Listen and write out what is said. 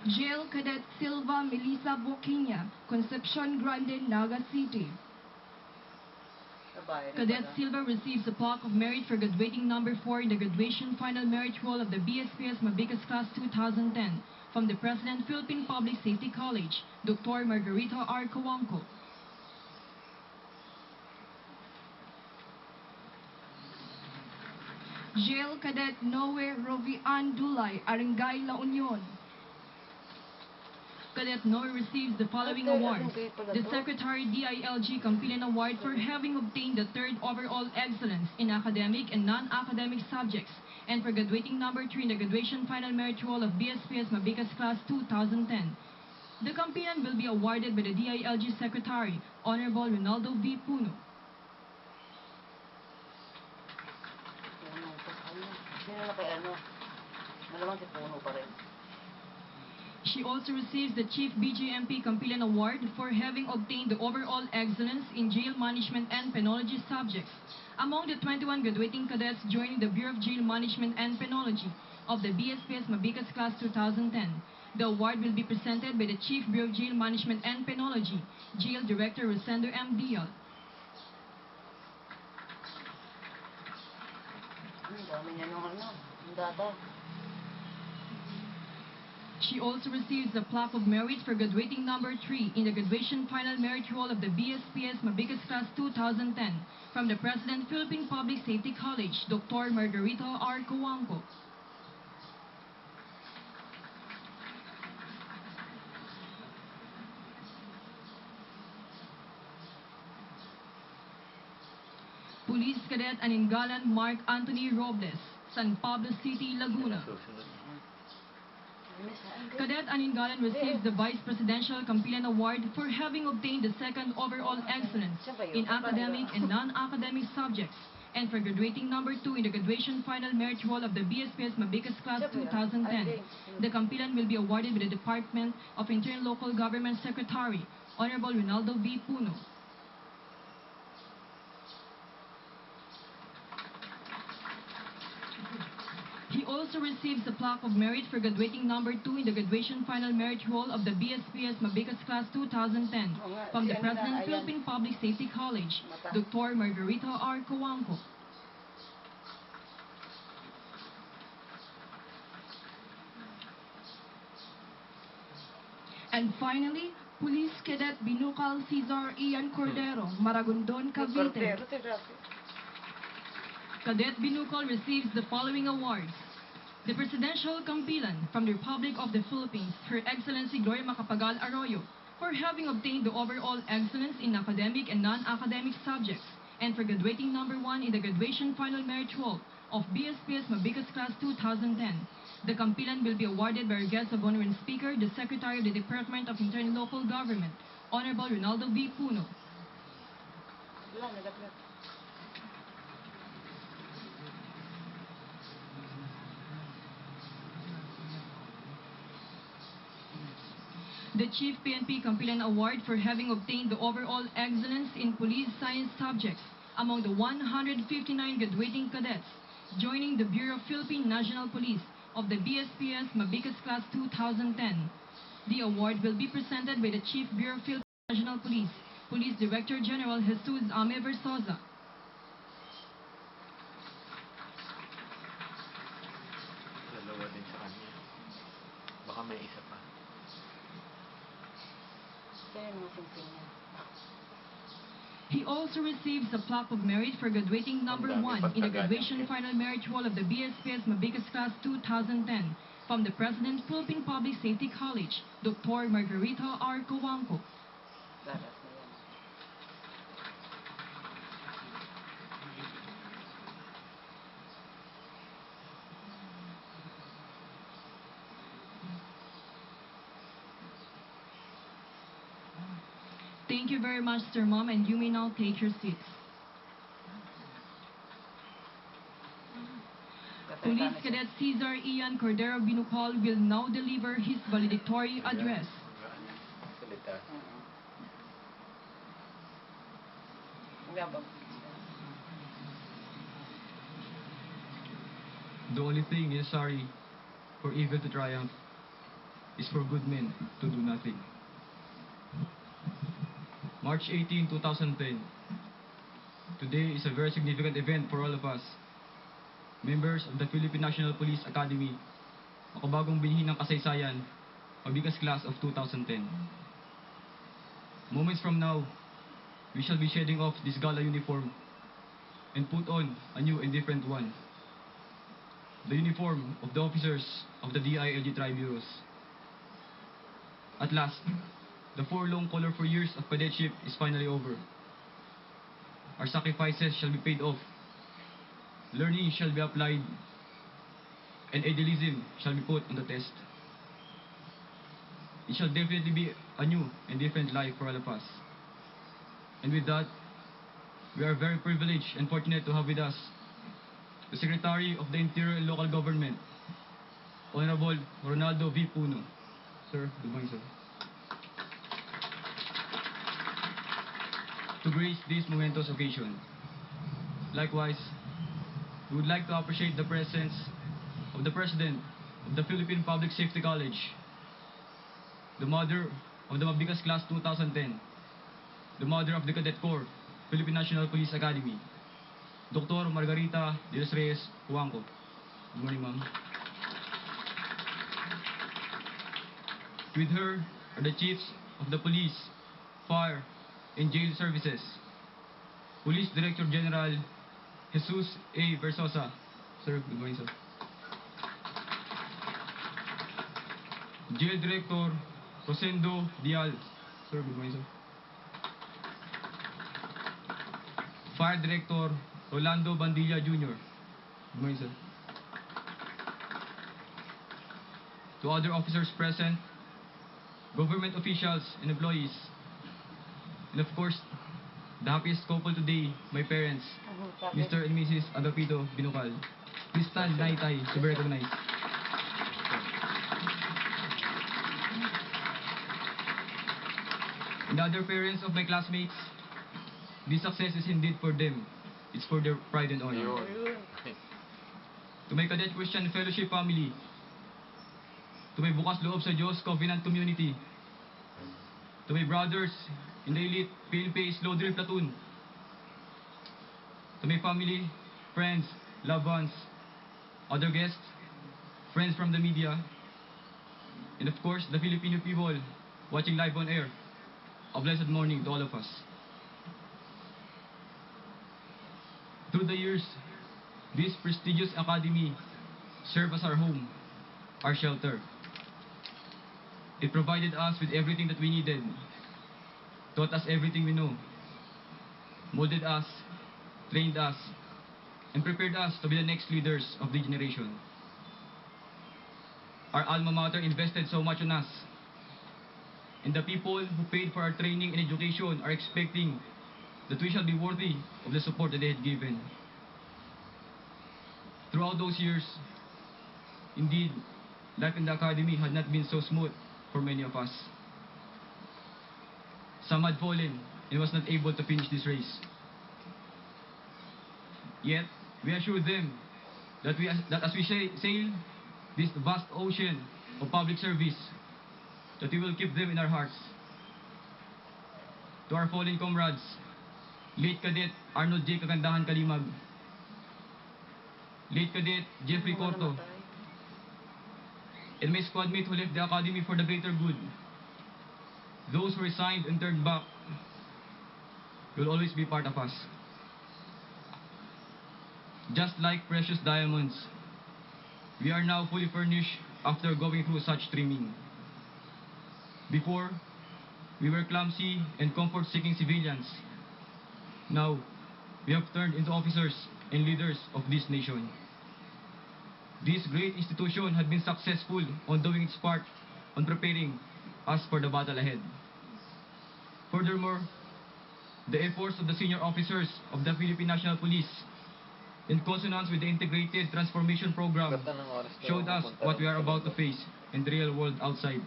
Jail Cadet Silva Melissa Boquiña, Concepcion Grande, Naga City. Cadet Silva receives a plaque of merit for graduating number 4 in the graduation final merit roll of the BSPS Mabicas Class 2010 from the President Philippine Public Safety College, Dr. Margarita R. Coangco. Jail Cadet Noe Rovian Dulay, Arengay, La Union. Cadet Noe receives the following awards. The Secretary DILG Campilan Award for having obtained the 3rd overall excellence in academic and non-academic subjects and for graduating number 3 in the graduation final merit roll of BSPS Mabicas Class 2010. The Campilan will be awarded by the DILG Secretary, Honorable Ronaldo V. Puno. She also receives the Chief BGMP Campilan Award for having obtained the overall excellence in jail management and penology subjects. Among the 21 graduating cadets joining the Bureau of Jail Management and Penology of the BSPS Mabicas Class 2010, the award will be presented by the Chief Bureau of Jail Management and Penology, Jail Director Rosendo M. Dial. She also receives a plaque of merit for graduating number 3 in the graduation final merit roll of the BSPS Mabicas Class 2010 from the President Philippine Public Safety College, Dr. Margarita R. Coangco. Police Cadet Aningalan Mark Anthony Robles, San Pablo City, Laguna. Cadet Aningalan receives the Vice Presidential Campilan Award for having obtained the 2nd overall excellence in academic and non-academic subjects and for graduating number 2 in the graduation final merit roll of the BSPS Mabicas Class 2010. The Campilan will be awarded by the Department of Internal Local Government Secretary, Honorable Ronaldo V. Puno. He also receives the plaque of merit for graduating number 2 in the graduation final merit roll of the BSPS Mabicas Class 2010 from the President Philippine Public Safety College, Dr. Margarita R. Coangco. And finally, Police Cadet Binukal Cesar Ian Cordero, Maragondon, Cavite. Cadet Binukal receives the following awards. The Presidential Campilan from the Republic of the Philippines, Her Excellency Gloria Macapagal Arroyo, for having obtained the overall excellence in academic and non-academic subjects, and for graduating number 1 in the graduation final merit roll of BSPS Mabicas Class 2010. The Campilan will be awarded by our guest of honor and speaker, the Secretary of the Department of Internal Local Government, Honorable Ronaldo V. Puno. The Chief PNP Campilan Award for having obtained the overall excellence in police science subjects among the 159 graduating cadets joining the Bureau of Philippine National Police of the BSPS Mabicas Class 2010. The award will be presented by the Chief Bureau of Philippine National Police, Police Director General Jesus Ame Versosa. Dalawa din sa kanya. Baka may isa pa. He also receives a plaque of merit for graduating number 1 in the graduation final merit roll of the BSPS Mabicas Class 2010 from the President Philippine Public Safety College, Dr. Margarita R. Coangco. Thank you very much, Sir Mom, and you may now take your seats. Police Cadet Cesar Ian Cordero Binukal will now deliver his valedictory address. The only thing is sorry for evil to triumph. is for good men to do nothing. March 18, 2010. Today is a very significant event for all of us. Members of the Philippine National Police Academy, makabagong binhi ng kasaysayan, Mabigas Class of 2010. Moments from now, we shall be shedding off this gala uniform and put on a new and different one. The uniform of the officers of the DILG Tri-Bureaus. At last, the 4 long colorful years of cadetship is finally over. Our sacrifices shall be paid off. Learning shall be applied, and idealism shall be put on the test. It shall definitely be a new and different life for all of us. And with that, we are very privileged and fortunate to have with us the Secretary of the Interior and Local Government, Honorable Ronaldo V. Puno. Sir, good morning, sir. To grace this momentous occasion. Likewise, we would like to appreciate the presence of the President of the Philippine Public Safety College, the mother of the Mabigas Class 2010, the mother of the Cadet Corps, Philippine National Police Academy, Dr. Margarita de los Reyes Huangco. Good morning, ma'am. With her are the chiefs of the police, fire, and jail services, Police Director General Jesus A. Versosa. Sir, good morning, sir. Jail Director Rosendo Dial. Sir, good morning, sir. Fire Director Rolando Bandilla Jr. Good morning, sir. To other officers present, government officials and employees, and of course, the happiest couple today, my parents, Mr. and Mrs. Agapito Binukal. Please stand, Naitay, to be recognized. And the other parents of my classmates, this success is indeed for them. It's for their pride and honor. To my Cadet Christian Fellowship family, to my Bukas Loob sa Diyos Covenant Community, to my brothers in the elite PNP Slow Drill Platoon, to my family, friends, loved ones, other guests, friends from the media, and of course, the Filipino people watching live on air, a blessed morning to all of us. Through the years, this prestigious academy served as our home, our shelter. It provided us with everything that we needed, taught us everything we know, molded us, trained us, and prepared us to be the next leaders of the generation. Our alma mater invested so much on us, and the people who paid for our training and education are expecting that we shall be worthy of the support that they had given. Throughout those years, indeed, life in the academy had not been so smooth for many of us. Some had fallen and was not able to finish this race. Yet, we assured them that as we sail this vast ocean of public service, that we will keep them in our hearts. To our fallen comrades, Late Cadet Arnold J. Kagandahan Kalimag, Late Cadet Jeffrey Corto, and my squad mate who left the academy for the greater good, those who resigned and turned back, will always be part of us. Just like precious diamonds, we are now fully furnished after going through such trimming. Before, we were clumsy and comfort-seeking civilians. Now, we have turned into officers and leaders of this nation. This great institution had been successful on doing its part on preparing us for the battle ahead. Furthermore, the efforts of the senior officers of the Philippine National Police, in consonance with the Integrated Transformation Program, showed us what we are about to face in the real world outside.